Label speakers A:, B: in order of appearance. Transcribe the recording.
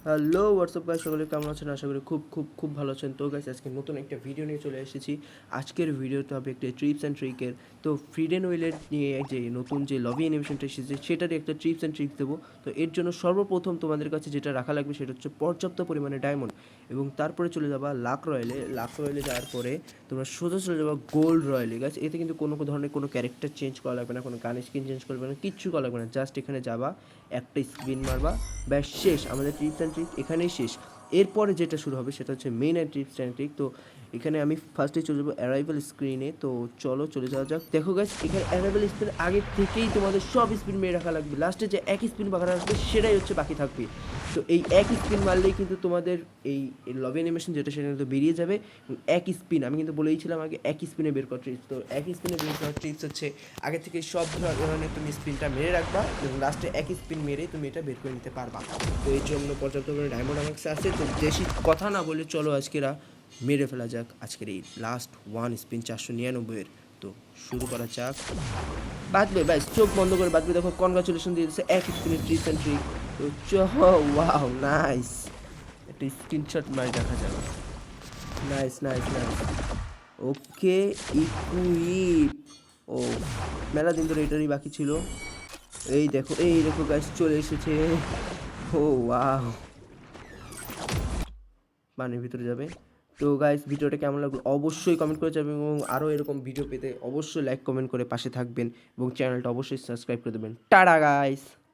A: Hello WhatsApp guys, সকলে কেমন আছেন? আশা করি খুব খুব খুব ভালো আছেন। তো গাইস, আজকে নতুন একটা ভিডিও নিয়ে চলে এসেছি। আজকের ভিডিওটা হবে একটা ট্রিপস অ্যান্ড ট্রিকের। তো ফ্রিডেন ওয়েলের নিয়ে যে নতুন যে লবি অ্যানিমেশনটা এসেছে সেটারই একটা ট্রিপস অ্যান্ড ট্রিক্স দেবো। তো এর জন্য সর্বপ্রথম তোমাদের কাছে যেটা রাখা লাগবে সেটা হচ্ছে পর্যাপ্ত পরিমাণে ডায়মন্ড, এবং তারপরে চলে যাবা লাক রয়্যালে। লাক রয়্যালে যাওয়ার পরে তোমরা সোজা চলে যাবা গোল্ড রয়্যালে। গাইস, এতে কিন্তু কোনো ধরনের কোনো ক্যারেক্টার চেঞ্জ করা লাগবে না, কোনো গান স্কিন চেঞ্জ করবে না, কিচ্ছু করা লাগবে না। জাস্ট এখানে যাবা, একটা স্পিন মারবা, ব্যাস শেষ। আমাদের টিপস অ্যান্ড ট্রিক এখানেই শেষ। এরপরে যেটা শুরু হবে সেটা হচ্ছে men and tips and trick. তো এখানে আমি ফার্স্টে চলে যাবো অ্যারাইভাল স্ক্রিনে। তো চলো চলে যাওয়া যাক। দেখো গাইস, এখানে অ্যারাইভাল স্পিন আগে থেকেই তোমাদের সব স্পিন মেরে রাখা লাগবে। লাস্টে যে এক স্পিন বাকি রাখবে সেটাই হচ্ছে বাকি থাকবে। তো এই এক স্পিন মারলেই কিন্তু তোমাদের এই লবি অ্যানিমেশন যেটা সেটা কিন্তু বেরিয়ে যাবে। এক স্পিন আমি কিন্তু বলেইছিলাম আগে, এক স্পিনে বের করার ট্রিপস। তো এক স্পিনে বের করার ট্রিপস হচ্ছে আগে থেকে সব ধরনের তুমি স্পিনটা মেরে রাখবা এবং লাস্টে এক স্পিন মেরে তুমি এটা বের করে নিতে পারবা। তো এই জন্য পর্যাপ্ত পরিমাণে ডায়মন্ড আমার কাছে আছে। তো বেশি কথা না বলে চলো আজকেরা মেরে ফেলা যাক আজকের এই লাস্ট ওয়ান স্পিন 499-এর। তো শুরু করা যাক। বাদবে ভাই, চোখ বন্ধ করে বাদবে। দেখো কনগ্রাচুলেশন দিয়ে দিচ্ছে এক স্পিনের ট্রিপস অ্যান্ড ট্রিক। তো ওয়াও নাইস, একটা স্ক্রিনশট মারি দেখা যাবে। Nice nice nice. Okay, equip. ও, মেলা দিন ধরে এটারই বাকি ছিল। এই দেখো গাইস, চলে এসেছে। ও ওয়াও, পানির ভিতরে যাবে। তো গাইস, ভিডিওটা কেমন লাগলো অবশ্যই কমেন্ট করে যাবেন, এবং আরও এরকম ভিডিও পেতে অবশ্যই লাইক কমেন্ট করে পাশে থাকবেন, এবং চ্যানেলটা অবশ্যই সাবস্ক্রাইব করে দেবেন। Tata guys.